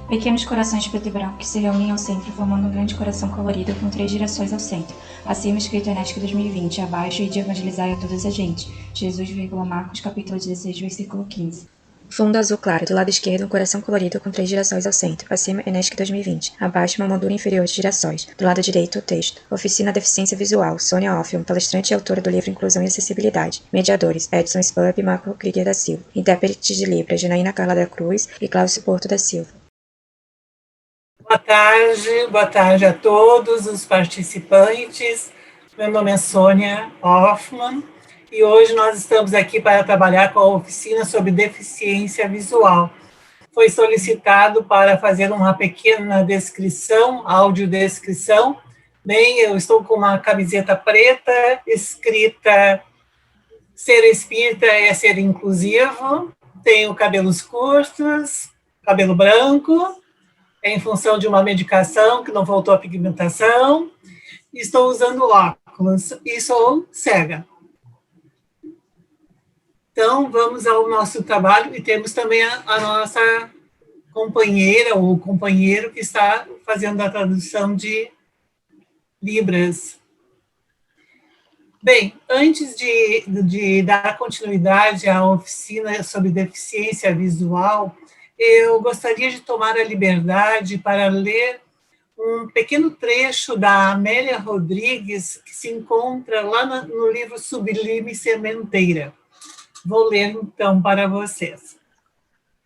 Pequenos corações preto e branco que se reúnem ao centro, formando um grande coração colorido com 3 direções ao centro. Acima escrito Enéstico 2020, abaixo e de evangelizar a todas as gentes. Jesus, Marcos, capítulo 16, versículo 15. Fundo azul claro, do lado esquerdo um coração colorido com 3 girassóis ao centro, acima Enéstico 2020, abaixo uma moldura inferior de girassóis, do lado direito o texto. Oficina Deficiência Visual, Sônia Offion, palestrante e autora do livro Inclusão e Acessibilidade. Mediadores, Edson Spurp e Marco Krieger da Silva. Intérpretes de Libras, Janaína Carla da Cruz e Cláudio Porto da Silva. Boa tarde a todos os participantes. Meu nome é Sônia Hoffman e hoje nós estamos aqui para trabalhar com a oficina sobre deficiência visual. Foi solicitado para fazer uma pequena descrição, audiodescrição. Bem, eu estou com uma camiseta preta, escrita ser espírita é ser inclusivo, tenho cabelos curtos, cabelo branco, em função de uma medicação que não voltou à pigmentação, estou usando óculos e sou cega. Então, vamos ao nosso trabalho e temos também a nossa companheira ou companheiro que está fazendo a tradução de Libras. Bem, antes de dar continuidade à oficina sobre deficiência visual, eu gostaria de tomar a liberdade para ler um pequeno trecho da Amélia Rodrigues, que se encontra lá no livro Sublime Sementeira. Vou ler, então, para vocês.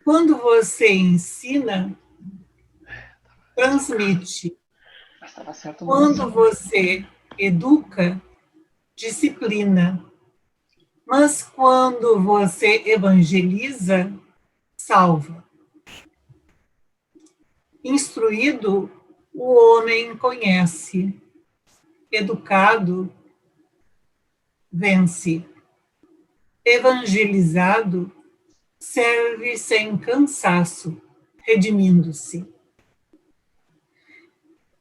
Quando você ensina, transmite. Quando você educa, disciplina. Mas quando você evangeliza, salva. Instruído, o homem conhece. Educado, vence. Evangelizado, serve sem cansaço, redimindo-se.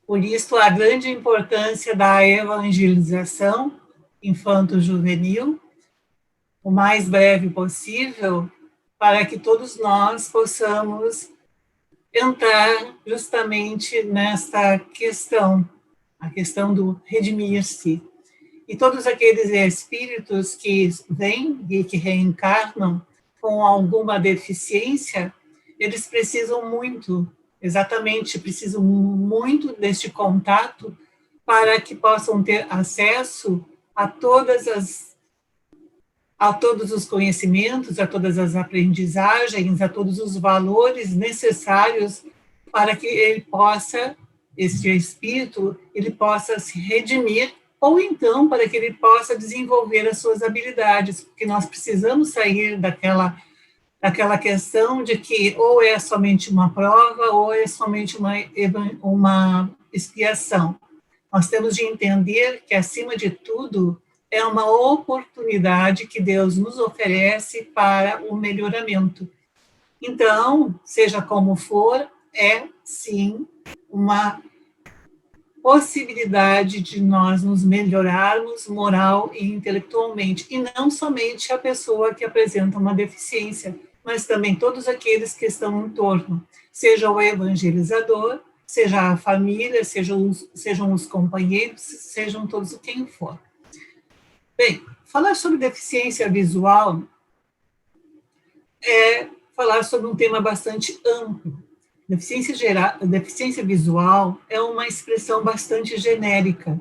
Por isso, a grande importância da evangelização infanto-juvenil, o mais breve possível, para que todos nós possamos entrar justamente nesta questão, a questão do redimir-se. E todos aqueles espíritos que vêm e que reencarnam com alguma deficiência, eles precisam muito, exatamente, precisam muito deste contato para que possam ter acesso a todos os conhecimentos, a todas as aprendizagens, a todos os valores necessários para que ele possa, este espírito, ele possa se redimir, ou então para que ele possa desenvolver as suas habilidades, porque nós precisamos sair daquela questão de que ou é somente uma prova, ou é somente uma expiação. Nós temos de entender que, acima de tudo, é uma oportunidade que Deus nos oferece para o melhoramento. Então, seja como for, é sim uma possibilidade de nós nos melhorarmos moral e intelectualmente, e não somente a pessoa que apresenta uma deficiência, mas também todos aqueles que estão em torno, seja o evangelizador, seja a família, sejam os companheiros, sejam todos quem for. Bem, falar sobre deficiência visual é falar sobre um tema bastante amplo. Deficiência visual é uma expressão bastante genérica,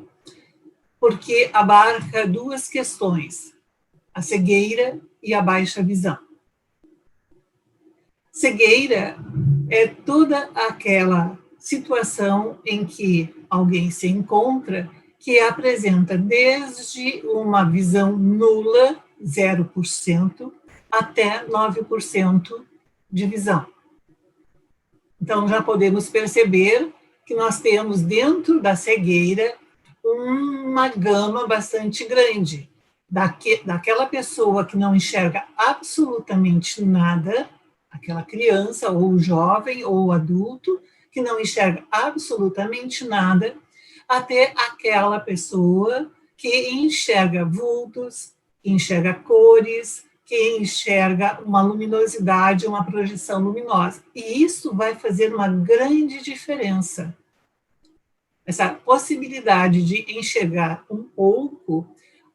porque abarca duas questões, a cegueira e a baixa visão. Cegueira é toda aquela situação em que alguém se encontra que apresenta desde uma visão nula, 0%, até 9% de visão. Então, já podemos perceber que nós temos dentro da cegueira uma gama bastante grande, daquela pessoa que não enxerga absolutamente nada, aquela criança, ou jovem, ou adulto, que não enxerga absolutamente nada, até aquela pessoa que enxerga vultos, que enxerga cores, que enxerga uma luminosidade, uma projeção luminosa. E isso vai fazer uma grande diferença. Essa possibilidade de enxergar um pouco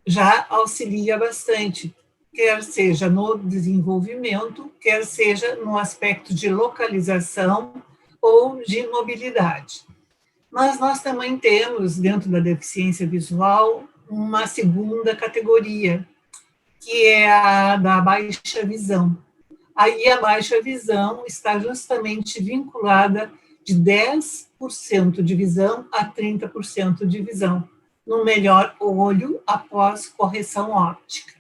já auxilia bastante, quer seja no desenvolvimento, quer seja no aspecto de localização ou de mobilidade. Mas nós também temos, dentro da deficiência visual, uma segunda categoria, que é a da baixa visão. Aí a baixa visão está justamente vinculada de 10% de visão a 30% de visão, no melhor olho após correção óptica.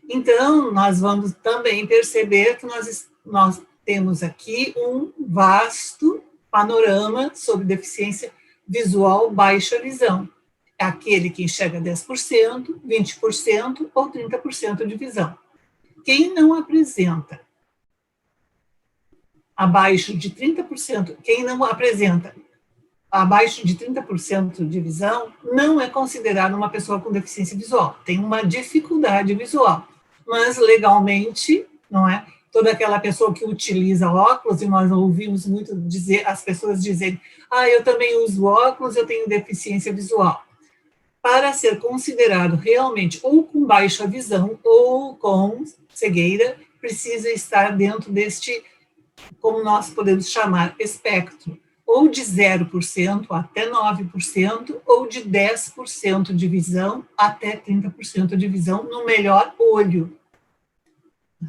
Então, nós vamos também perceber que nós temos aqui um vasto panorama sobre deficiência visual baixa visão. É aquele que enxerga 10%, 20% ou 30% de visão. Quem não apresenta abaixo de 30%, quem não apresenta abaixo de 30% de visão, não é considerado uma pessoa com deficiência visual, tem uma dificuldade visual, mas legalmente, não é? Toda aquela pessoa que utiliza óculos, e nós ouvimos muito dizer, as pessoas dizerem, eu também uso óculos, eu tenho deficiência visual. Para ser considerado realmente ou com baixa visão ou com cegueira, precisa estar dentro deste, como nós podemos chamar, espectro, ou de 0% até 9%, ou de 10% de visão até 30% de visão no melhor olho.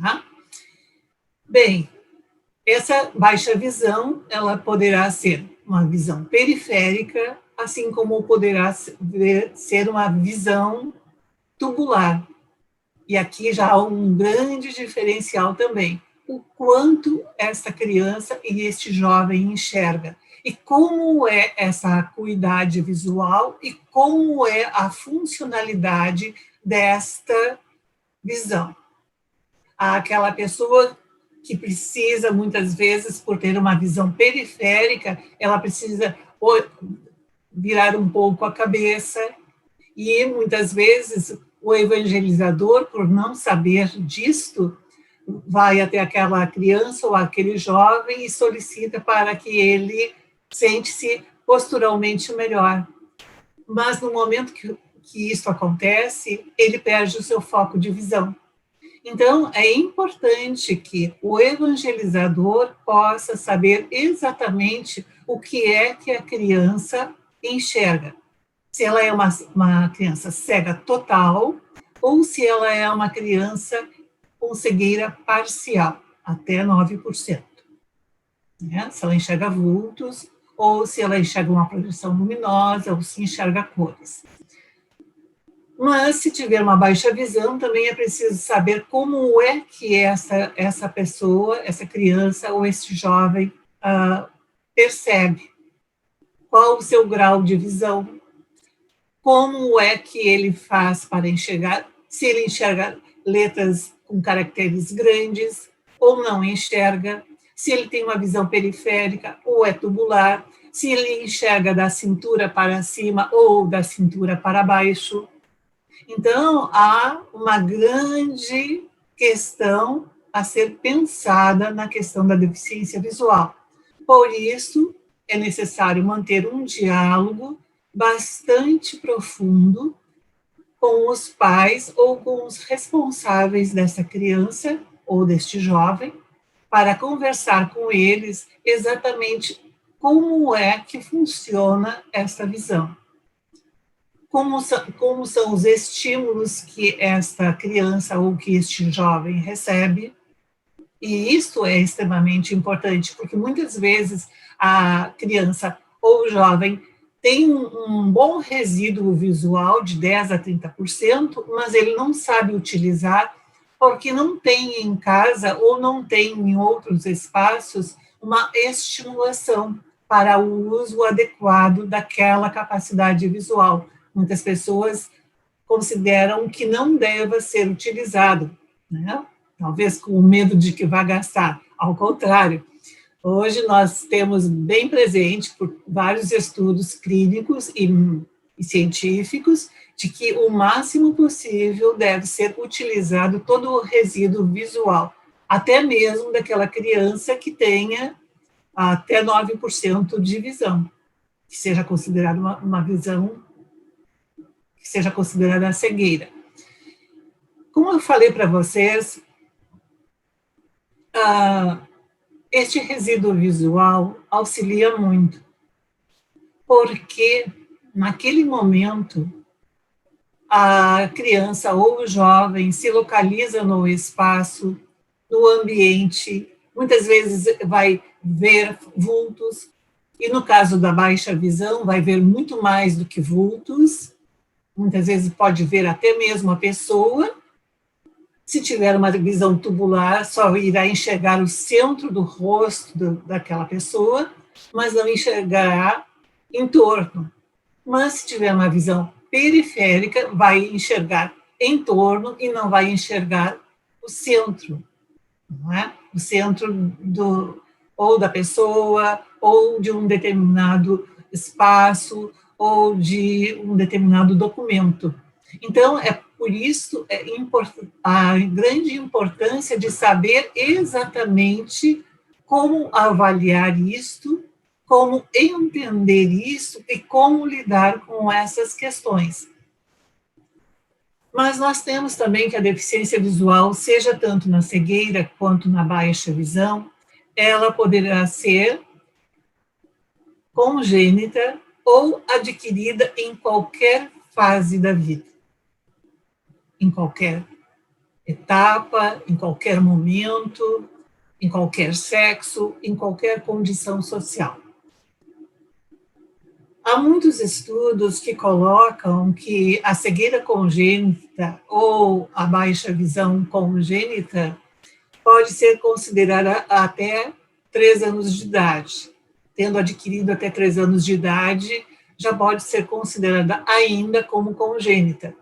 Tá? Bem, essa baixa visão, ela poderá ser uma visão periférica, assim como poderá ser uma visão tubular. E aqui já há um grande diferencial também, o quanto esta criança e este jovem enxerga, e como é essa acuidade visual, e como é a funcionalidade desta visão. Aquela pessoa que precisa, muitas vezes, por ter uma visão periférica, ela precisa virar um pouco a cabeça, e muitas vezes o evangelizador, por não saber disto, vai até aquela criança ou aquele jovem e solicita para que ele sente-se posturalmente melhor. Mas no momento que isso acontece, ele perde o seu foco de visão. Então, é importante que o evangelizador possa saber exatamente o que é que a criança enxerga. Se ela é uma criança cega total, ou se ela é uma criança com cegueira parcial, até 9%. Né? Se ela enxerga vultos, ou se ela enxerga uma projeção luminosa, ou se enxerga cores. Mas, se tiver uma baixa visão, também é preciso saber como é que essa pessoa, essa criança ou esse jovem percebe. Qual o seu grau de visão? Como é que ele faz para enxergar? Se ele enxerga letras com caracteres grandes ou não enxerga? Se ele tem uma visão periférica ou é tubular? Se ele enxerga da cintura para cima ou da cintura para baixo? Então, há uma grande questão a ser pensada na questão da deficiência visual. Por isso, é necessário manter um diálogo bastante profundo com os pais ou com os responsáveis dessa criança ou deste jovem, para conversar com eles exatamente como é que funciona essa visão. Como são os estímulos que esta criança ou que este jovem recebe, e isso é extremamente importante, porque muitas vezes a criança ou o jovem tem um bom resíduo visual de 10% a 30%, mas ele não sabe utilizar, porque não tem em casa ou não tem em outros espaços uma estimulação para o uso adequado daquela capacidade visual. Muitas pessoas consideram que não deva ser utilizado, né? Talvez com medo de que vá gastar. Ao contrário, hoje nós temos bem presente, por vários estudos clínicos e científicos, de que o máximo possível deve ser utilizado todo o resíduo visual, até mesmo daquela criança que tenha até 9% de visão, que seja considerada uma visão, que seja considerada a cegueira. Como eu falei para vocês, este resíduo visual auxilia muito, porque naquele momento a criança ou o jovem se localiza no espaço, no ambiente, muitas vezes vai ver vultos, e no caso da baixa visão, vai ver muito mais do que vultos, muitas vezes pode ver até mesmo a pessoa. Se tiver uma visão tubular, só irá enxergar o centro do rosto daquela pessoa, mas não enxergará em torno. Mas se tiver uma visão periférica, vai enxergar em torno e não vai enxergar o centro, não é? O centro ou da pessoa, ou de um determinado espaço, ou de um determinado documento. Então, por isso a grande importância de saber exatamente como avaliar isto, como entender isso e como lidar com essas questões. Mas nós temos também que a deficiência visual, seja tanto na cegueira quanto na baixa visão, ela poderá ser congênita ou adquirida em qualquer fase da vida, em qualquer etapa, em qualquer momento, em qualquer sexo, em qualquer condição social. Há muitos estudos que colocam que a cegueira congênita ou a baixa visão congênita pode ser considerada até 3 anos de idade. Tendo adquirido até 3 anos de idade, já pode ser considerada ainda como congênita.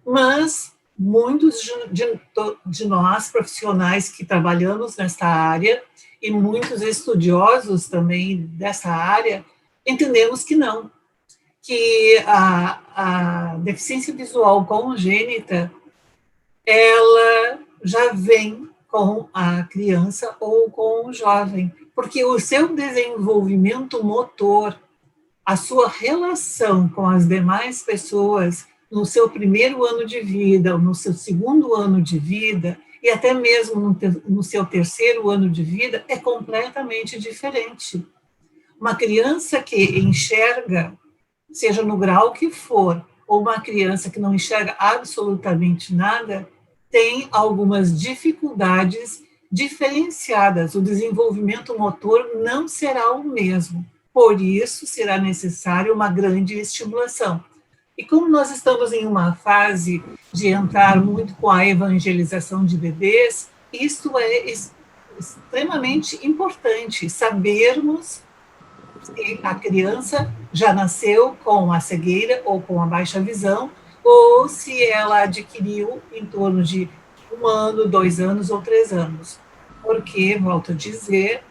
Mas muitos de nós, profissionais que trabalhamos nesta área, e muitos estudiosos também dessa área, entendemos que não, que a deficiência visual congênita, ela já vem com a criança ou com o jovem, porque o seu desenvolvimento motor, a sua relação com as demais pessoas no seu primeiro ano de vida, ou no seu segundo ano de vida, e até mesmo no seu terceiro ano de vida, é completamente diferente. Uma criança que enxerga, seja no grau que for, ou uma criança que não enxerga absolutamente nada, tem algumas dificuldades diferenciadas. O desenvolvimento motor não será o mesmo. Por isso, será necessária uma grande estimulação. E como nós estamos em uma fase de entrar muito com a evangelização de bebês, isso é extremamente importante, sabermos se a criança já nasceu com a cegueira ou com a baixa visão, ou se ela adquiriu em torno de 1 ano, 2 anos ou 3 anos. Porque, volto a dizer,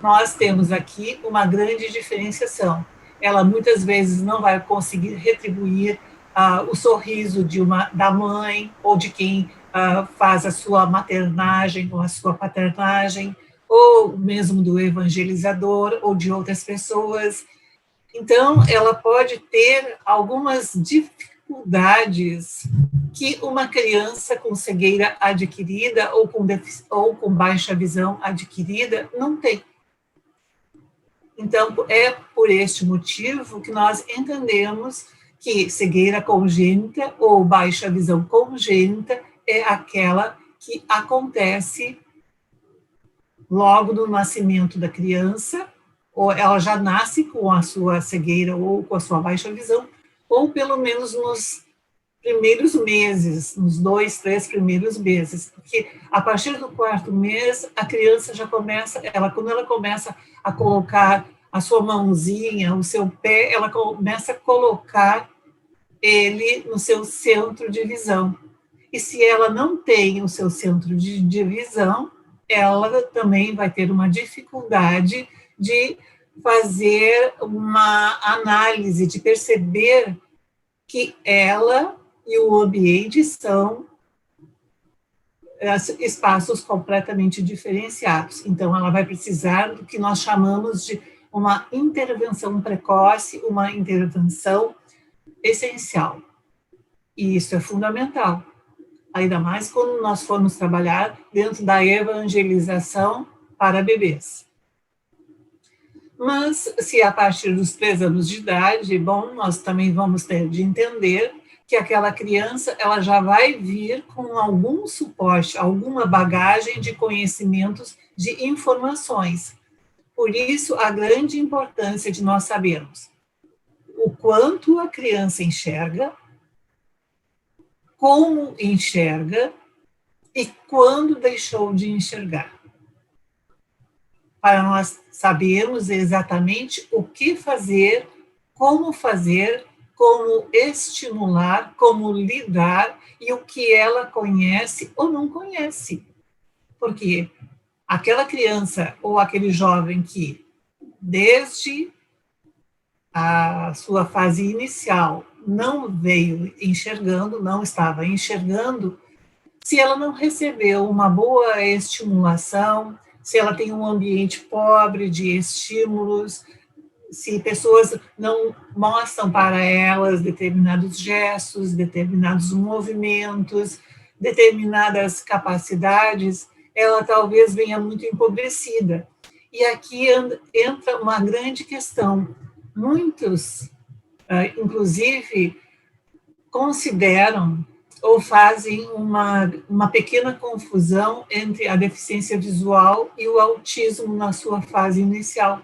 nós temos aqui uma grande diferenciação. Ela muitas vezes não vai conseguir retribuir o sorriso da mãe ou de quem faz a sua maternagem ou a sua paternagem, ou mesmo do evangelizador ou de outras pessoas. Então, ela pode ter algumas dificuldades que uma criança com cegueira adquirida ou com baixa visão adquirida não tem. Então, é por este motivo que nós entendemos que cegueira congênita ou baixa visão congênita é aquela que acontece logo no nascimento da criança, ou ela já nasce com a sua cegueira ou com a sua baixa visão, ou pelo menos nos primeiros meses, nos 2, 3 primeiros meses, porque a partir do 4º mês, a criança já começa, quando ela começa a colocar a sua mãozinha, o seu pé, ela começa a colocar ele no seu centro de visão. E se ela não tem o seu centro de visão, ela também vai ter uma dificuldade de fazer uma análise, de perceber que ela e o ambiente são espaços completamente diferenciados. Então, ela vai precisar do que nós chamamos de uma intervenção precoce, uma intervenção essencial. E isso é fundamental, ainda mais quando nós formos trabalhar dentro da evangelização para bebês. Mas, se a partir dos 3 anos de idade, bom, nós também vamos ter de entender que aquela criança, ela já vai vir com algum suporte, alguma bagagem de conhecimentos, de informações. Por isso, a grande importância de nós sabermos o quanto a criança enxerga, como enxerga e quando deixou de enxergar. Para nós sabermos exatamente o que fazer, como estimular, como lidar e o que ela conhece ou não conhece. Porque aquela criança ou aquele jovem que, desde a sua fase inicial, não veio enxergando, não estava enxergando, se ela não recebeu uma boa estimulação, se ela tem um ambiente pobre de estímulos, se pessoas não mostram para elas determinados gestos, determinados movimentos, determinadas capacidades, ela talvez venha muito empobrecida. E aqui entra uma grande questão. Muitos, inclusive, consideram ou fazem uma pequena confusão entre a deficiência visual e o autismo na sua fase inicial,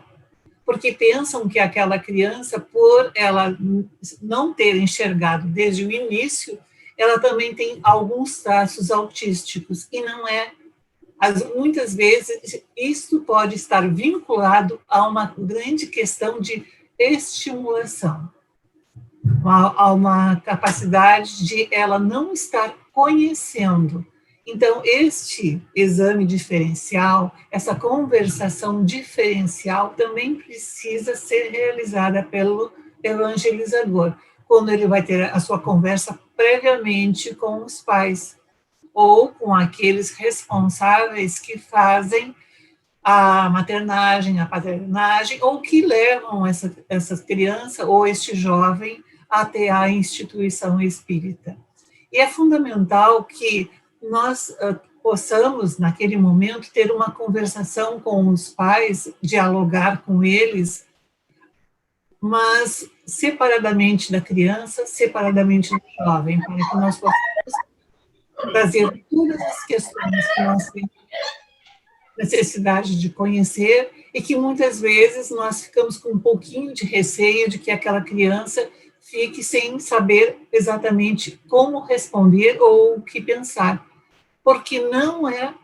porque pensam que aquela criança, por ela não ter enxergado desde o início, ela também tem alguns traços autísticos, e não é. Muitas vezes, isso pode estar vinculado a uma grande questão de estimulação, a uma capacidade de ela não estar conhecendo. Então, este exame diferencial, essa conversação diferencial também precisa ser realizada pelo evangelizador, quando ele vai ter a sua conversa previamente com os pais, ou com aqueles responsáveis que fazem a maternagem, a paternagem, ou que levam essa criança ou este jovem até a instituição espírita. E é fundamental que nós possamos, naquele momento, ter uma conversação com os pais, dialogar com eles, mas separadamente da criança, separadamente do jovem, para que nós possamos trazer todas as questões que nós temos necessidade de conhecer e que muitas vezes nós ficamos com um pouquinho de receio de que aquela criança fique sem saber exatamente como responder ou o que pensar, porque não é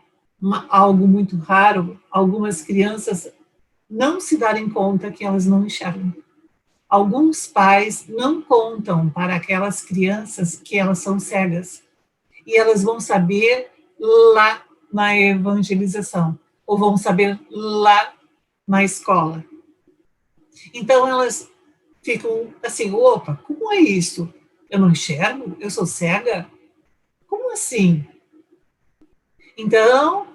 algo muito raro algumas crianças não se darem conta que elas não enxergam. Alguns pais não contam para aquelas crianças que elas são cegas, e elas vão saber lá na evangelização, ou vão saber lá na escola. Então, elas ficam assim, opa, como é isso? Eu não enxergo? Eu sou cega? Como assim? Então,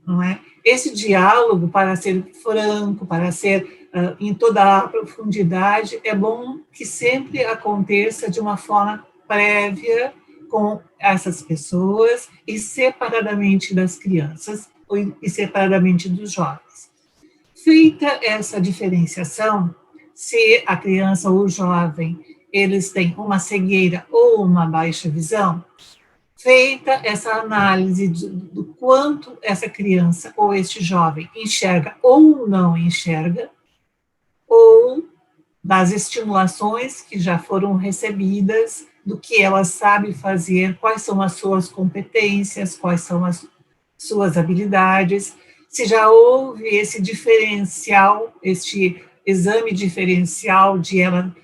não é? Esse diálogo, para ser franco, para ser em toda a profundidade, é bom que sempre aconteça de uma forma prévia com essas pessoas e separadamente das crianças e separadamente dos jovens. Feita essa diferenciação, se a criança ou o jovem, eles têm uma cegueira ou uma baixa visão, feita essa análise do quanto essa criança ou este jovem enxerga ou não enxerga, ou das estimulações que já foram recebidas, do que ela sabe fazer, quais são as suas competências, quais são as suas habilidades, se já houve esse diferencial, este exame diferencial de ela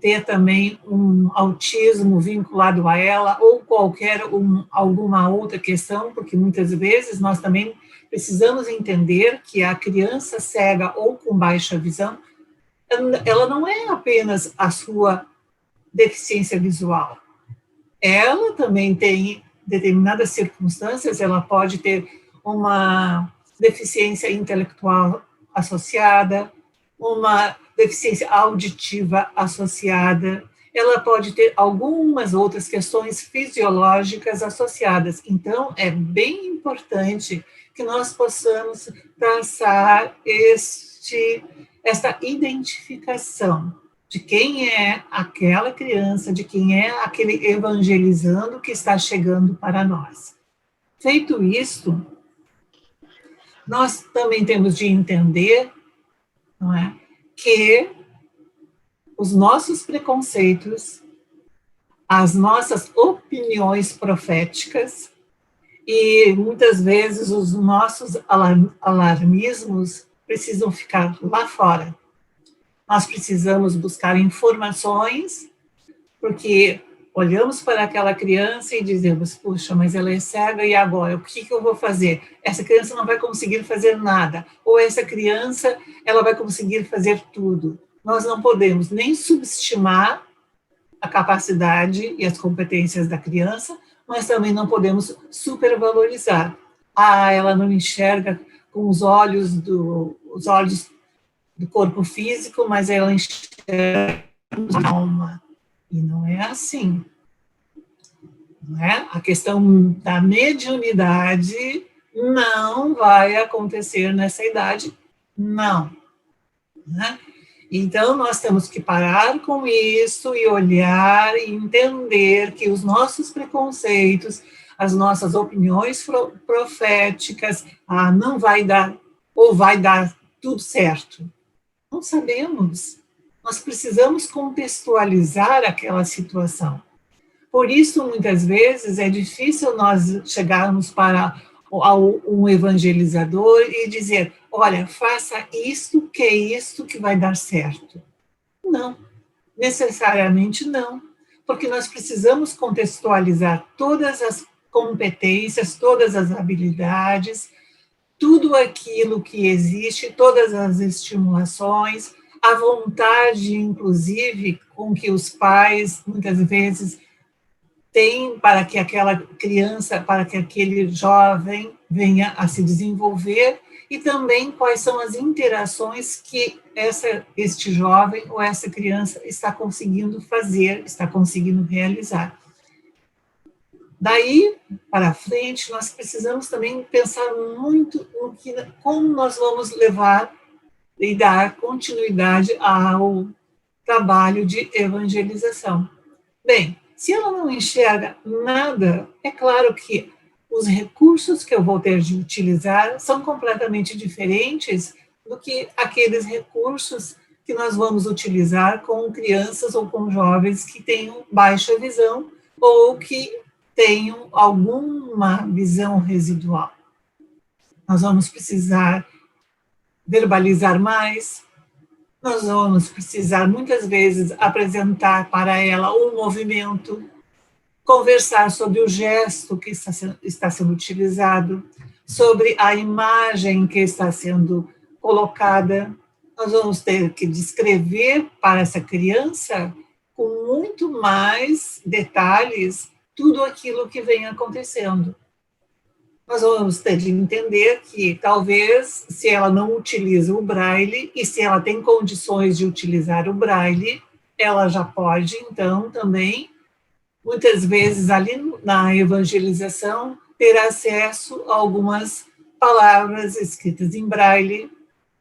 ter também um autismo vinculado a ela, ou alguma outra questão, porque muitas vezes nós também precisamos entender que a criança cega ou com baixa visão, ela não é apenas a sua deficiência visual. Ela também tem determinadas circunstâncias, ela pode ter uma deficiência intelectual associada, uma deficiência auditiva associada, ela pode ter algumas outras questões fisiológicas associadas. Então, é bem importante que nós possamos traçar esta identificação de quem é aquela criança, de quem é aquele evangelizando que está chegando para nós. Feito isto, nós também temos de entender, não é, que os nossos preconceitos, as nossas opiniões proféticas e muitas vezes os nossos alarmismos precisam ficar lá fora. Nós precisamos buscar informações, porque olhamos para aquela criança e dizemos, puxa, mas ela é cega e agora? O que eu vou fazer? Essa criança não vai conseguir fazer nada. Ou essa criança, ela vai conseguir fazer tudo. Nós não podemos nem subestimar a capacidade e as competências da criança, mas também não podemos supervalorizar. Ela não enxerga com os olhos do corpo físico, mas ela enxerga com a alma. E não é assim. Não é? A questão da mediunidade não vai acontecer nessa idade, não. Né? Então, nós temos que parar com isso e olhar e entender que os nossos preconceitos, as nossas opiniões proféticas, não vai dar, ou vai dar tudo certo. Não sabemos. Nós precisamos contextualizar aquela situação. Por isso, muitas vezes, é difícil nós chegarmos para um evangelizador e dizer, olha, faça isto que vai dar certo. Não, necessariamente não, porque nós precisamos contextualizar todas as competências, todas as habilidades, tudo aquilo que existe, todas as estimulações, a vontade, inclusive, com que os pais, muitas vezes, têm para que aquela criança, para que aquele jovem venha a se desenvolver, e também quais são as interações que este jovem ou essa criança está conseguindo fazer, está conseguindo realizar. Daí para frente, nós precisamos também pensar muito no como nós vamos levar e dar continuidade ao trabalho de evangelização. Bem, se ela não enxerga nada, é claro que os recursos que eu vou ter de utilizar são completamente diferentes do que aqueles recursos que nós vamos utilizar com crianças ou com jovens que tenham baixa visão ou que tenham alguma visão residual. Nós vamos precisar verbalizar mais, nós vamos precisar, muitas vezes, apresentar para ela um movimento, conversar sobre o gesto que está sendo utilizado, sobre a imagem que está sendo colocada. Nós vamos ter que descrever para essa criança, com muito mais detalhes, tudo aquilo que vem acontecendo. Nós vamos ter de entender que, talvez, se ela não utiliza o braille, e se ela tem condições de utilizar o braille, ela já pode, então, também, muitas vezes, ali na evangelização, ter acesso a algumas palavras escritas em braille,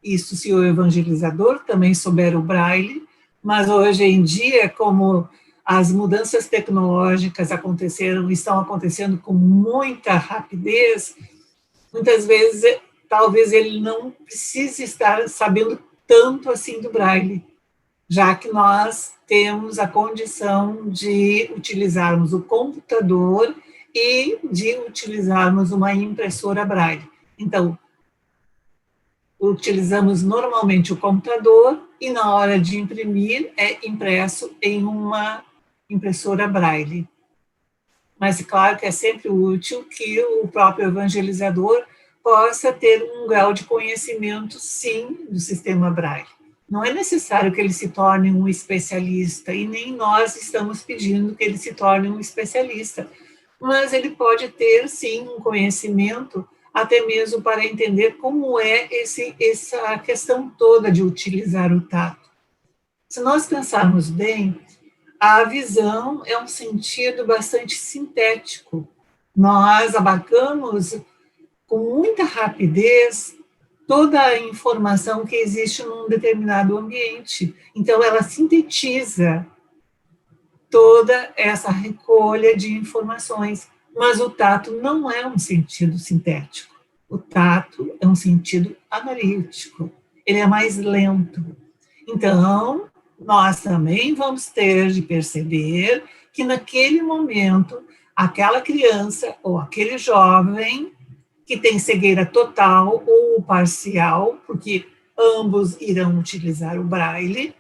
isso se o evangelizador também souber o braille, mas hoje em dia, como as mudanças tecnológicas estão acontecendo com muita rapidez, muitas vezes, talvez ele não precise estar sabendo tanto assim do braille, já que nós temos a condição de utilizarmos o computador e de utilizarmos uma impressora braille. Então, utilizamos normalmente o computador e na hora de imprimir é impresso em uma impressora braille. Mas claro que é sempre útil que o próprio evangelizador possa ter um grau de conhecimento, sim, do sistema braille. Não é necessário que ele se torne um especialista, e nem nós estamos pedindo que ele se torne um especialista, mas ele pode ter, sim, um conhecimento, até mesmo para entender como é essa questão toda de utilizar o tato. Se nós pensarmos bem, a visão é um sentido bastante sintético. Nós abarcamos com muita rapidez toda a informação que existe num determinado ambiente. Então, ela sintetiza toda essa recolha de informações, mas o tato não é um sentido sintético. O tato é um sentido analítico, ele é mais lento. Então, nós também vamos ter de perceber que naquele momento, aquela criança ou aquele jovem que tem cegueira total ou parcial, porque ambos irão utilizar o braille,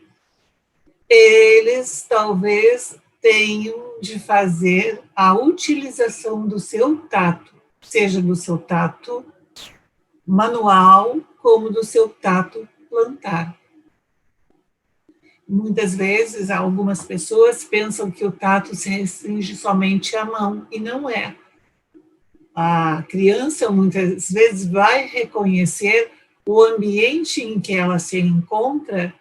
eles talvez tenham de fazer a utilização do seu tato, seja do seu tato manual, como do seu tato plantar. Muitas vezes, algumas pessoas pensam que o tato se restringe somente à mão, e não é. A criança, muitas vezes, vai reconhecer o ambiente em que ela se encontra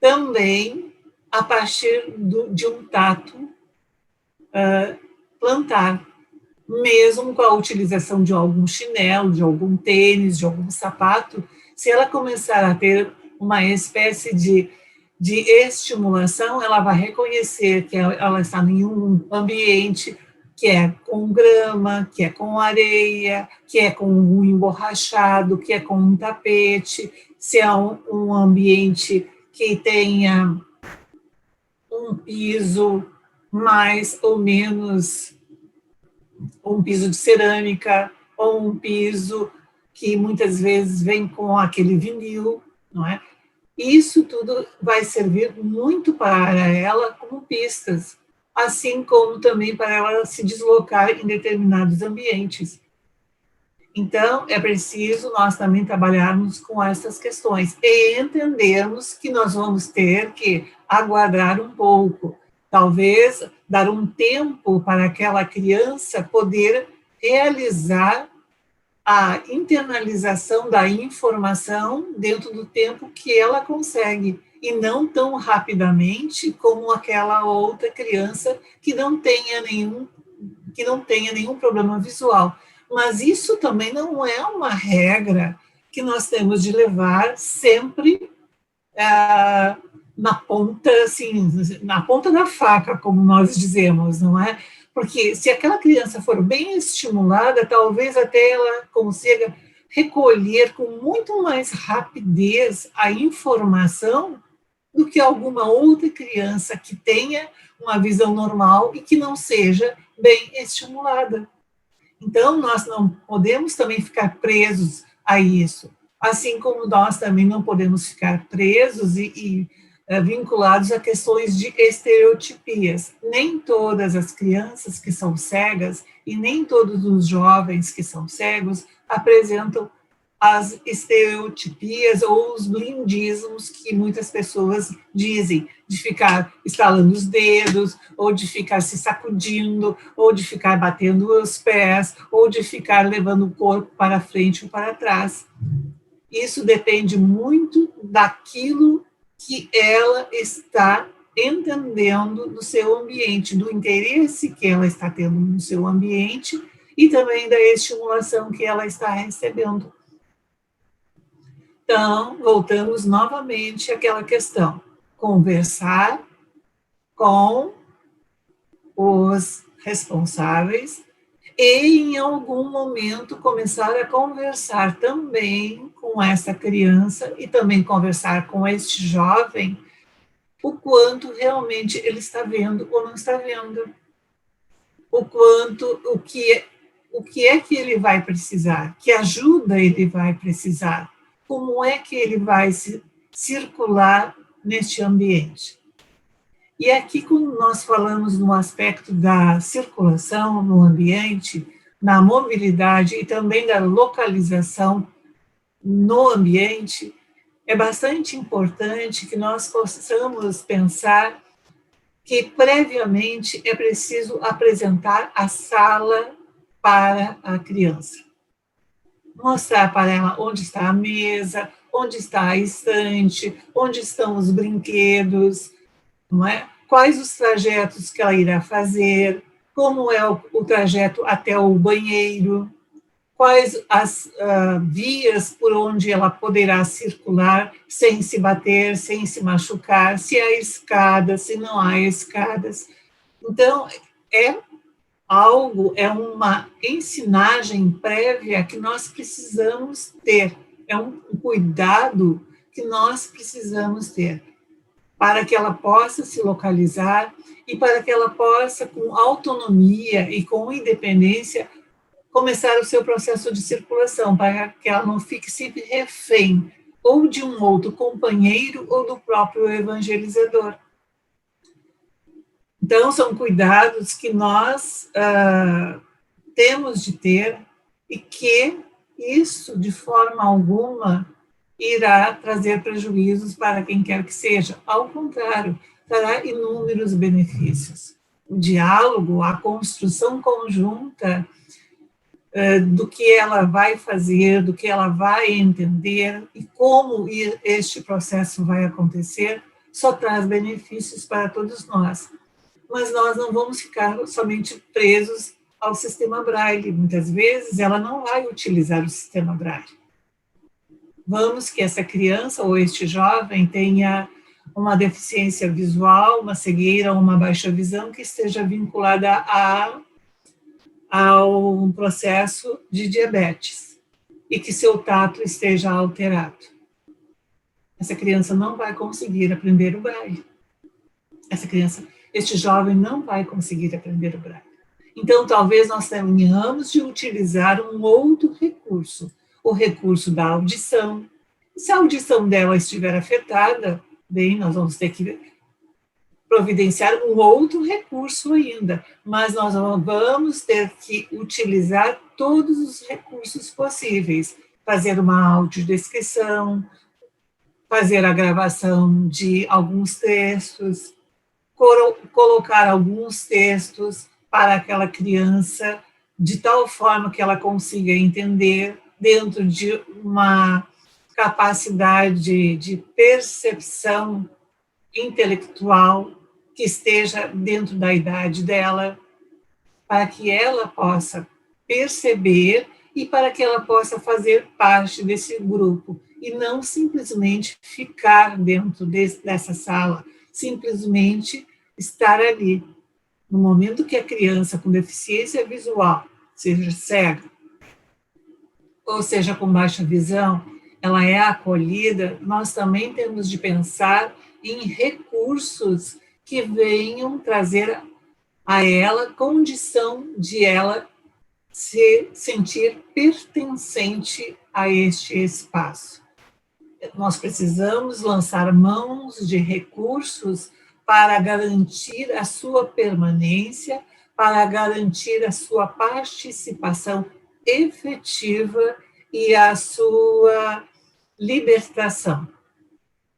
também a partir de um tato plantar, mesmo com a utilização de algum chinelo, de algum tênis, de algum sapato. Se ela começar a ter uma espécie de estimulação, ela vai reconhecer que ela está em um ambiente que é com grama, que é com areia, que é com um emborrachado, que é com um tapete, se é um ambiente que tenha um piso mais ou menos, um piso de cerâmica, ou um piso que muitas vezes vem com aquele vinil, não é? Isso tudo vai servir muito para ela como pistas, assim como também para ela se deslocar em determinados ambientes. Então, é preciso nós também trabalharmos com essas questões e entendermos que nós vamos ter que aguardar um pouco, talvez dar um tempo para aquela criança poder realizar a internalização da informação dentro do tempo que ela consegue, e não tão rapidamente como aquela outra criança que não tenha nenhum problema visual. Mas isso também não é uma regra que nós temos de levar sempre na ponta, assim, na ponta da faca, como nós dizemos, não é? Porque se aquela criança for bem estimulada, talvez até ela consiga recolher com muito mais rapidez a informação do que alguma outra criança que tenha uma visão normal e que não seja bem estimulada. Então, nós não podemos também ficar presos a isso, assim como nós também não podemos ficar presos e vinculados a questões de estereotipias. Nem todas as crianças que são cegas e nem todos os jovens que são cegos apresentam as estereotipias ou os blindismos que muitas pessoas dizem, de ficar estalando os dedos, ou de ficar se sacudindo, ou de ficar batendo os pés, ou de ficar levando o corpo para frente ou para trás. Isso depende muito daquilo que ela está entendendo do seu ambiente, do interesse que ela está tendo no seu ambiente e também da estimulação que ela está recebendo. Então, voltamos novamente àquela questão, conversar com os responsáveis e, em algum momento, começar a conversar também com essa criança e também conversar com este jovem o quanto realmente ele está vendo ou não está vendo, o que é que ele vai precisar, que ajuda ele vai precisar, como é que ele vai circular neste ambiente. E aqui, quando nós falamos no aspecto da circulação no ambiente, na mobilidade e também da localização no ambiente, é bastante importante que nós possamos pensar que previamente é preciso apresentar a sala para a criança. Mostrar para ela onde está a mesa, onde está a estante, onde estão os brinquedos, não é? Quais os trajetos que ela irá fazer, como é o trajeto até o banheiro, quais as vias por onde ela poderá circular sem se bater, sem se machucar, se há escadas, se não há escadas. Então, é uma ensinagem prévia que nós precisamos ter, é um cuidado que nós precisamos ter, para que ela possa se localizar e para que ela possa, com autonomia e com independência, começar o seu processo de circulação, para que ela não fique sempre refém ou de um outro companheiro ou do próprio evangelizador. Então, são cuidados que nós temos de ter e que isso, de forma alguma, irá trazer prejuízos para quem quer que seja. Ao contrário, trará inúmeros benefícios. O diálogo, a construção conjunta do que ela vai fazer, do que ela vai entender e como este processo vai acontecer, só traz benefícios para todos nós. Mas nós não vamos ficar somente presos ao sistema Braille. Muitas vezes ela não vai utilizar o sistema Braille. Vamos que essa criança ou este jovem tenha uma deficiência visual, uma cegueira ou uma baixa visão que esteja vinculada ao processo de diabetes e que seu tato esteja alterado. Essa criança não vai conseguir aprender o Braille. Este jovem não vai conseguir aprender o Braille. Então, talvez nós tenhamos de utilizar um outro recurso, o recurso da audição. Se a audição dela estiver afetada, bem, nós vamos ter que providenciar um outro recurso ainda, mas nós vamos ter que utilizar todos os recursos possíveis, fazer uma audiodescrição, fazer a gravação de alguns textos, colocar alguns textos para aquela criança, de tal forma que ela consiga entender dentro de uma capacidade de percepção intelectual que esteja dentro da idade dela, para que ela possa perceber e para que ela possa fazer parte desse grupo e não simplesmente ficar dentro dessa sala, simplesmente estar ali. No momento que a criança com deficiência visual, seja cega, ou seja com baixa visão, ela é acolhida, nós também temos de pensar em recursos que venham trazer a ela condição de ela se sentir pertencente a este espaço. Nós precisamos lançar mãos de recursos para garantir a sua permanência, para garantir a sua participação efetiva e a sua libertação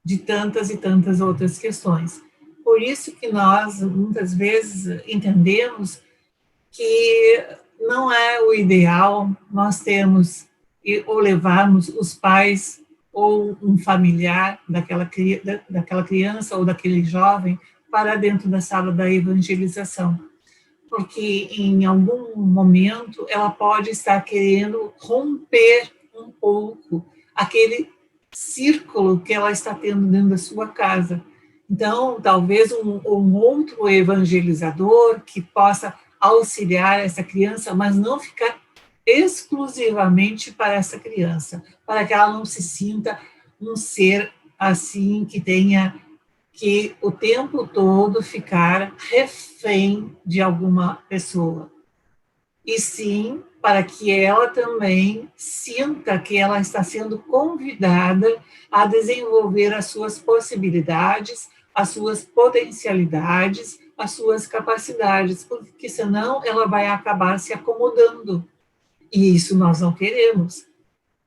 de tantas e tantas outras questões. Por isso que nós, muitas vezes, entendemos que não é o ideal nós termos ou levarmos os pais ou um familiar daquela criança ou daquele jovem para dentro da sala da evangelização, porque em algum momento ela pode estar querendo romper um pouco aquele círculo que ela está tendo dentro da sua casa. Então, talvez um outro evangelizador que possa auxiliar essa criança, mas não ficar exclusivamente para essa criança, para que ela não se sinta um ser assim que tenha que o tempo todo ficar refém de alguma pessoa. E sim, para que ela também sinta que ela está sendo convidada a desenvolver as suas possibilidades, as suas potencialidades, as suas capacidades, porque senão ela vai acabar se acomodando. E isso nós não queremos.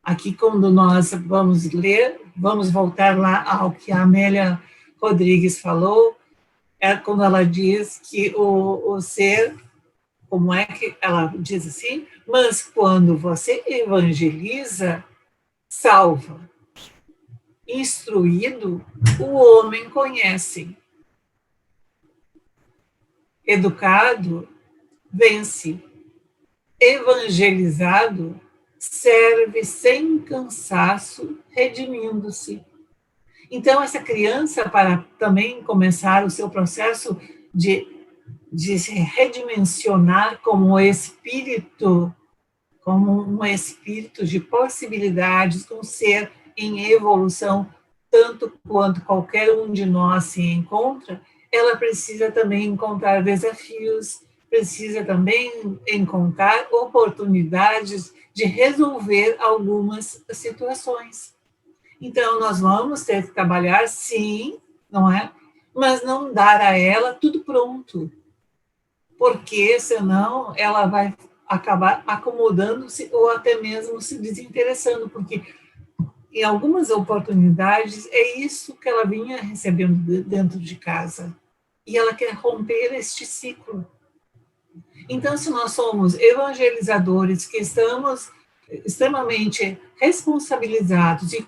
Aqui, quando nós vamos ler, vamos voltar lá ao que a Amélia Rodrigues falou, é quando ela diz que o ser, como é que ela diz assim? Mas quando você evangeliza, salva. Instruído, o homem conhece. Educado, vence. Evangelizado, serve sem cansaço, redimindo-se. Então, essa criança, para também começar o seu processo de se redimensionar como espírito, como um espírito de possibilidades, um ser em evolução, tanto quanto qualquer um de nós se encontra, ela precisa também encontrar desafios, precisa também encontrar oportunidades de resolver algumas situações. Então, nós vamos ter que trabalhar, sim, não é? Mas não dar a ela tudo pronto, porque senão ela vai acabar acomodando-se ou até mesmo se desinteressando, porque em algumas oportunidades é isso que ela vinha recebendo dentro de casa, e ela quer romper este ciclo. Então, se nós somos evangelizadores que estamos extremamente responsabilizados e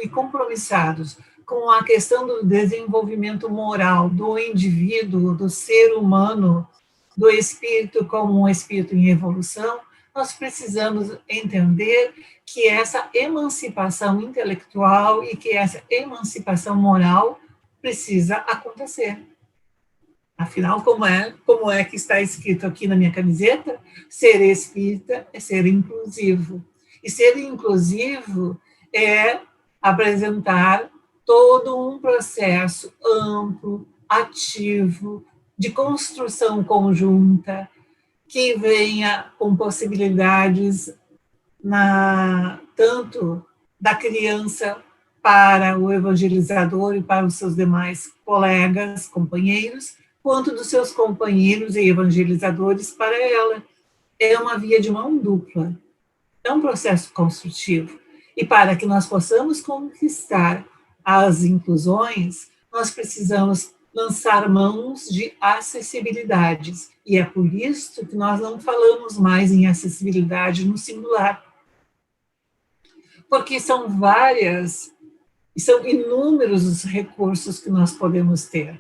compromissados com a questão do desenvolvimento moral do indivíduo, do ser humano, do espírito como um espírito em evolução, nós precisamos entender que essa emancipação intelectual e que essa emancipação moral precisa acontecer. Afinal, como é que está escrito aqui na minha camiseta? Ser espírita é ser inclusivo. E ser inclusivo é apresentar todo um processo amplo, ativo, de construção conjunta, que venha com possibilidades tanto da criança para o evangelizador e para os seus demais colegas, companheiros, quanto dos seus companheiros e evangelizadores para ela. É uma via de mão dupla. É um processo construtivo. E para que nós possamos conquistar as inclusões, nós precisamos lançar mãos de acessibilidades. E é por isso que nós não falamos mais em acessibilidade no singular. Porque são inúmeros os recursos que nós podemos ter.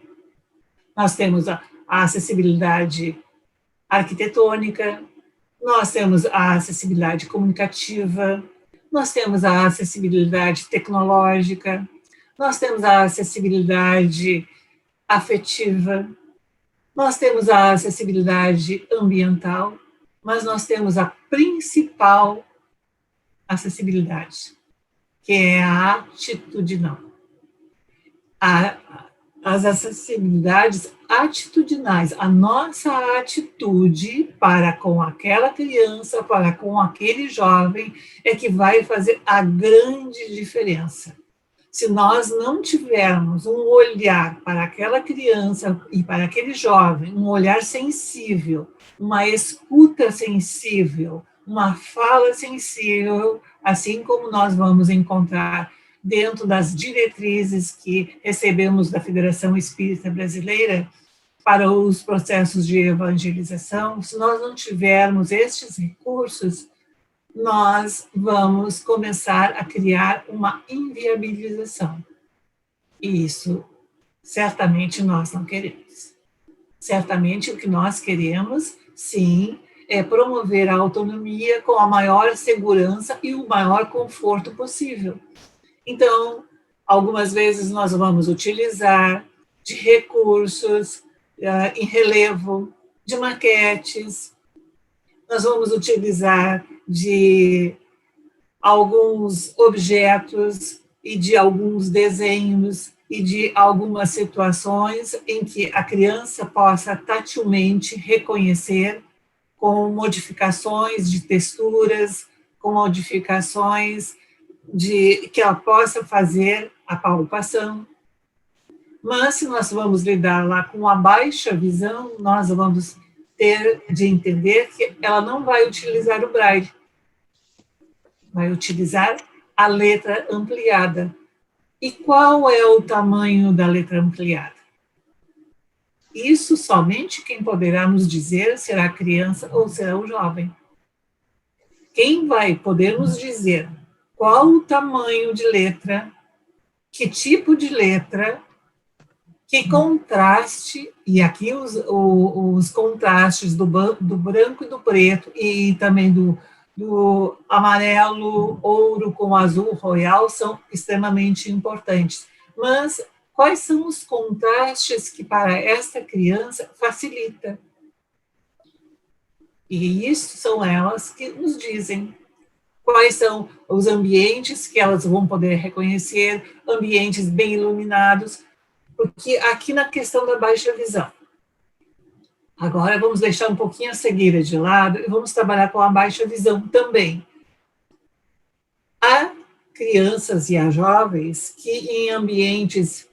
Nós temos a acessibilidade arquitetônica, nós temos a acessibilidade comunicativa, nós temos a acessibilidade tecnológica, nós temos a acessibilidade afetiva, nós temos a acessibilidade ambiental, mas nós temos a principal acessibilidade, que é a atitudinal. As acessibilidades atitudinais, a nossa atitude para com aquela criança, para com aquele jovem, é que vai fazer a grande diferença. Se nós não tivermos um olhar para aquela criança e para aquele jovem, um olhar sensível, uma escuta sensível, uma fala sensível, assim como nós vamos encontrar dentro das diretrizes que recebemos da Federação Espírita Brasileira para os processos de evangelização, se nós não tivermos estes recursos, nós vamos começar a criar uma inviabilização. E isso, certamente, nós não queremos. Certamente, o que nós queremos, sim, é promover a autonomia com a maior segurança e o maior conforto possível. Então, algumas vezes nós vamos utilizar de recursos em relevo, de maquetes, nós vamos utilizar de alguns objetos e de alguns desenhos e de algumas situações em que a criança possa tatilmente reconhecer com modificações de texturas, com modificações que ela possa fazer a palpação. Mas se nós vamos lidar lá com a baixa visão, nós vamos ter de entender que ela não vai utilizar o braille. vai utilizar a letra ampliada. E qual é o tamanho da letra ampliada? Isso somente quem poderá nos dizer será a criança ou será o jovem. Quem vai poder nos dizer qual o tamanho de letra, que tipo de letra, que contraste, e aqui os contrastes do branco e do preto, e também do amarelo, ouro com azul royal são extremamente importantes. Mas quais são os contrastes que para esta criança facilita? E isso são elas que nos dizem quais são os ambientes que elas vão poder reconhecer, ambientes bem iluminados, porque aqui na questão da baixa visão. Agora vamos deixar um pouquinho a cegueira de lado e vamos trabalhar com a baixa visão também. Há crianças e há jovens que em ambientes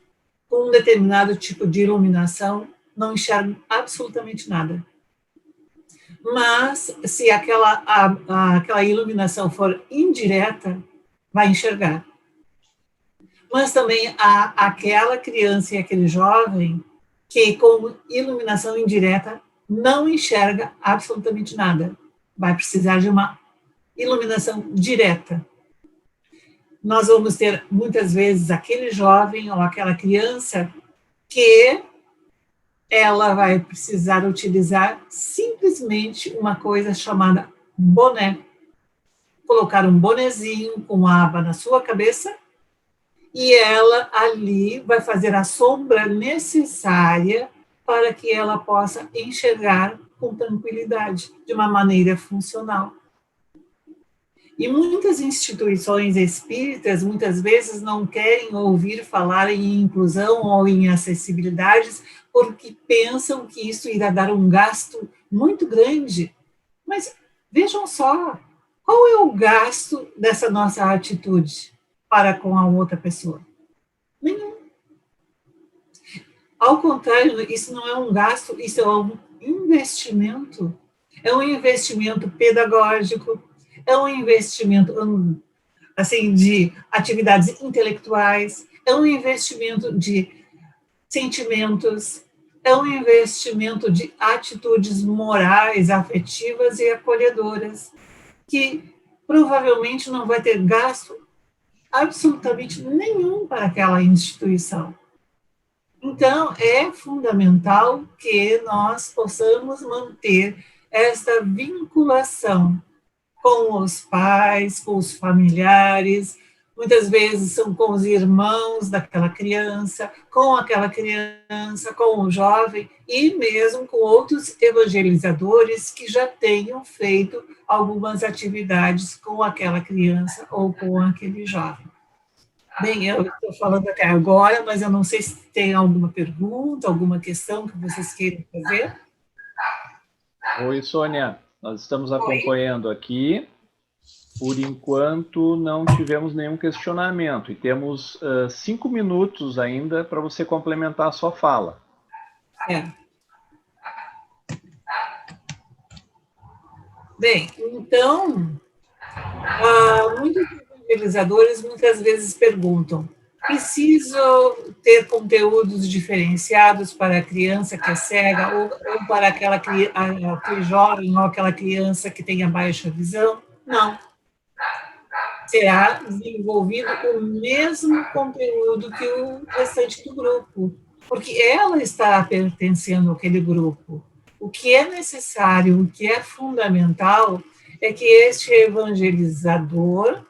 com um determinado tipo de iluminação não enxergam absolutamente nada. Mas se aquela iluminação for indireta, vai enxergar. Mas também há aquela criança e aquele jovem que com iluminação indireta não enxerga absolutamente nada. Vai precisar de uma iluminação direta. Nós vamos ter muitas vezes aquele jovem ou aquela criança que ela vai precisar utilizar simplesmente uma coisa chamada boné. Colocar um bonezinho com uma aba na sua cabeça e ela ali vai fazer a sombra necessária para que ela possa enxergar com tranquilidade, de uma maneira funcional. E muitas instituições espíritas, muitas vezes, não querem ouvir falar em inclusão ou em acessibilidades, porque pensam que isso irá dar um gasto muito grande. Mas vejam só, qual é o gasto dessa nossa atitude para com a outra pessoa? Nenhum. Ao contrário, isso não é um gasto, isso é um investimento. É um investimento pedagógico, é um investimento assim, de atividades intelectuais, é um investimento de sentimentos, é um investimento de atitudes morais, afetivas e acolhedoras, que provavelmente não vai ter gasto absolutamente nenhum para aquela instituição. Então, é fundamental que nós possamos manter esta vinculação com os pais, com os familiares, muitas vezes são com os irmãos daquela criança, com o jovem, e mesmo com outros evangelizadores que já tenham feito algumas atividades com aquela criança ou com aquele jovem. Bem, eu estou falando até agora, mas eu não sei se tem alguma pergunta, alguma questão que vocês queiram fazer. Oi, Sônia. Nós estamos acompanhando aqui. Por enquanto, não tivemos nenhum questionamento. E temos 5 minutos ainda para você complementar a sua fala. Bem, então, muitos evangelizadores muitas vezes perguntam: preciso ter conteúdos diferenciados para a criança que é cega ou para aquele jovem ou aquela criança que tem a baixa visão? Não. Será desenvolvido o mesmo conteúdo que o restante do grupo, porque ela está pertencendo àquele grupo. O que é necessário, o que é fundamental, é que este evangelizador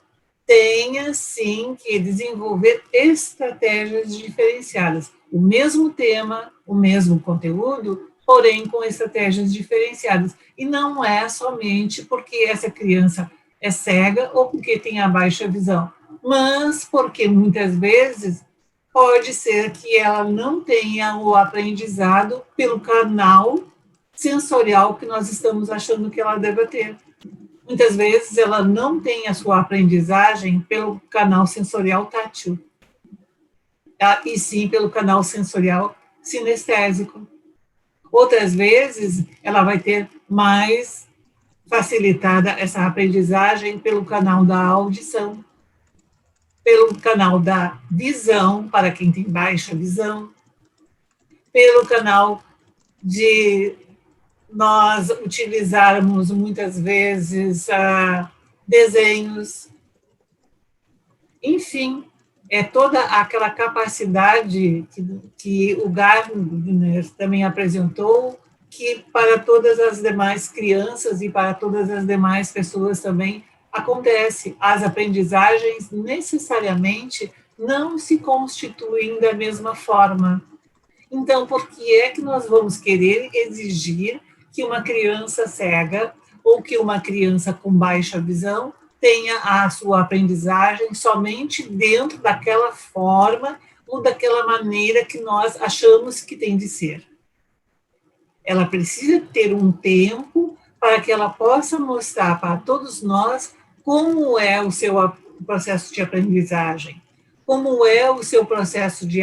tenha, sim, que desenvolver estratégias diferenciadas. O mesmo tema, o mesmo conteúdo, porém com estratégias diferenciadas. E não é somente porque essa criança é cega ou porque tem a baixa visão, mas porque muitas vezes pode ser que ela não tenha o aprendizado pelo canal sensorial que nós estamos achando que ela deve ter. Muitas vezes ela não tem a sua aprendizagem pelo canal sensorial tátil, e sim pelo canal sensorial sinestésico. Outras vezes ela vai ter mais facilitada essa aprendizagem pelo canal da audição, pelo canal da visão, para quem tem baixa visão, pelo canal de nós utilizarmos muitas vezes desenhos, enfim, é toda aquela capacidade que o Gardner também apresentou, que para todas as demais crianças e para todas as demais pessoas também acontece. As aprendizagens necessariamente não se constituem da mesma forma. Então, por que é que nós vamos querer exigir que uma criança cega ou que uma criança com baixa visão tenha a sua aprendizagem somente dentro daquela forma ou daquela maneira que nós achamos que tem de ser? Ela precisa ter um tempo para que ela possa mostrar para todos nós como é o seu processo de aprendizagem, como é o seu processo de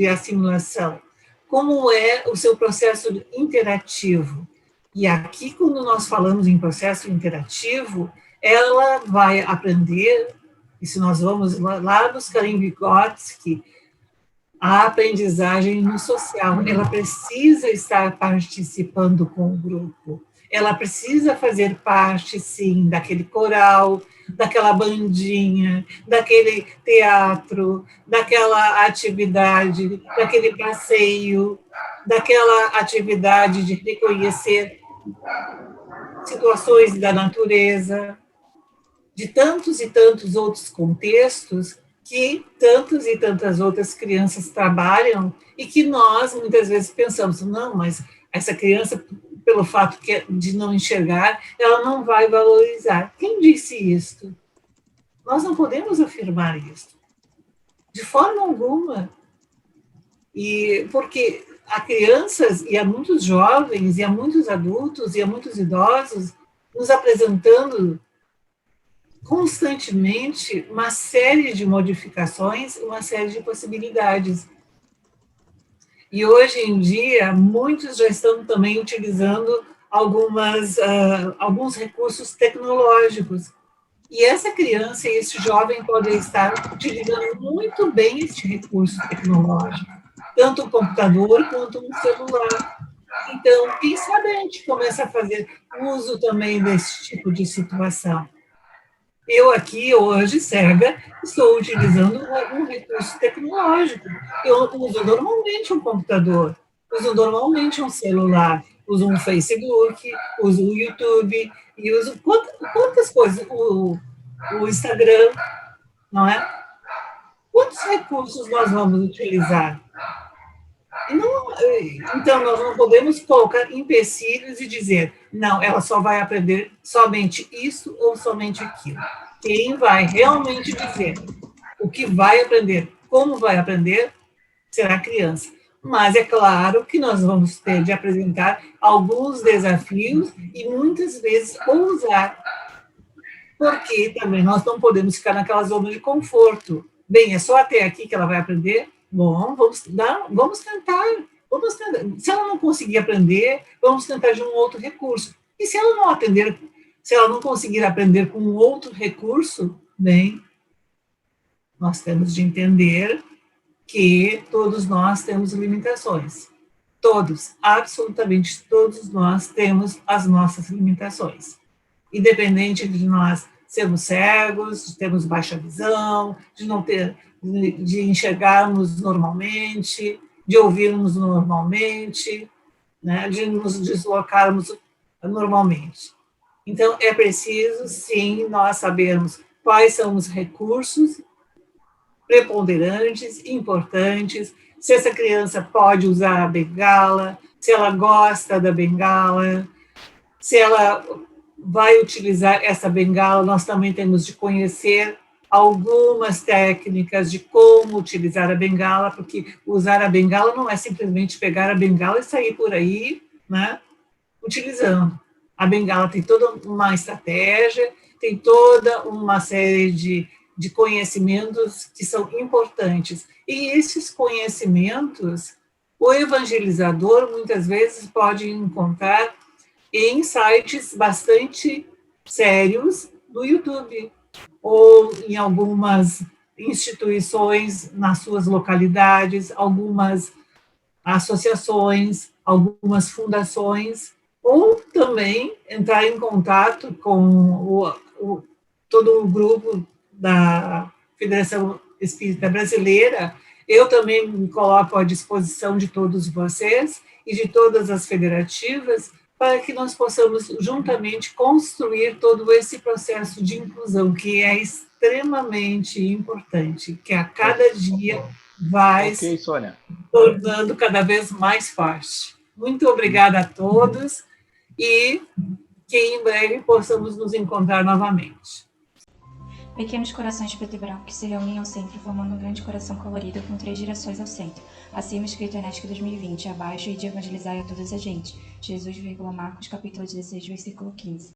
assimilação, como é o seu processo interativo. E aqui, quando nós falamos em processo interativo, ela vai aprender, e se nós vamos lá buscar em Vygotsky, a aprendizagem no social, ela precisa estar participando com o grupo, ela precisa fazer parte, sim, daquele coral, daquela bandinha, daquele teatro, daquela atividade, daquele passeio, daquela atividade de reconhecer situações da natureza, de tantos e tantos outros contextos que tantas e tantas outras crianças trabalham e que nós, muitas vezes, pensamos, não, mas essa criança, pelo fato de não enxergar, ela não vai valorizar. Quem disse isso? Nós não podemos afirmar isso, de forma alguma. E porque há crianças, e há muitos jovens, e há muitos adultos, e há muitos idosos, nos apresentando constantemente uma série de modificações, uma série de possibilidades. E hoje em dia, muitos já estão também utilizando alguns recursos tecnológicos. E essa criança e esse jovem podem estar utilizando muito bem este recurso tecnológico, tanto o computador quanto o celular. Então, quem sabe a gente começa a fazer uso também desse tipo de situação. Eu aqui, hoje, cega, estou utilizando um recurso tecnológico. Eu uso normalmente um computador, uso normalmente um celular, uso um Facebook, uso o YouTube, e uso quantas coisas, o Instagram, não é? Quantos recursos nós vamos utilizar? Então, nós não podemos colocar empecilhos e dizer, não, ela só vai aprender somente isso ou somente aquilo. Quem vai realmente dizer o que vai aprender, como vai aprender, será a criança. Mas é claro que nós vamos ter de apresentar alguns desafios e muitas vezes ousar, porque também nós não podemos ficar naquela zona de conforto. Bem, é só até aqui que ela vai aprender? Bom, vamos tentar. Se ela não conseguir aprender, vamos tentar de um outro recurso. E se ela não conseguir aprender com um outro recurso, bem, nós temos de entender que todos nós temos limitações. Todos, absolutamente todos nós temos as nossas limitações. Independente de nós sermos cegos, de termos baixa visão, de enxergarmos normalmente, de ouvirmos normalmente, né, de nos deslocarmos normalmente. Então, é preciso, sim, nós sabermos quais são os recursos preponderantes, importantes, se essa criança pode usar a bengala, se ela gosta da bengala, se ela vai utilizar essa bengala, nós também temos de conhecer algumas técnicas de como utilizar a bengala, porque usar a bengala não é simplesmente pegar a bengala e sair por aí, né, utilizando. A bengala tem toda uma estratégia, tem toda uma série de conhecimentos que são importantes. E esses conhecimentos, o evangelizador muitas vezes pode encontrar em sites bastante sérios do YouTube, ou em algumas instituições nas suas localidades, algumas associações, algumas fundações, ou também entrar em contato com todo o grupo da Federação Espírita Brasileira. Eu também me coloco à disposição de todos vocês e de todas as federativas para que nós possamos juntamente construir todo esse processo de inclusão, que é extremamente importante, que a cada dia vai se tornando cada vez mais forte. Muito obrigada a todos e que em breve possamos nos encontrar novamente. Pequenos corações preto e branco que se reúnem ao centro, formando um grande coração colorido com 3 direções ao centro. Acima, escrito Enética 2020. Abaixo, e de evangelizar a todas as gentes. Jesus, Marcos, capítulo 16, versículo 15.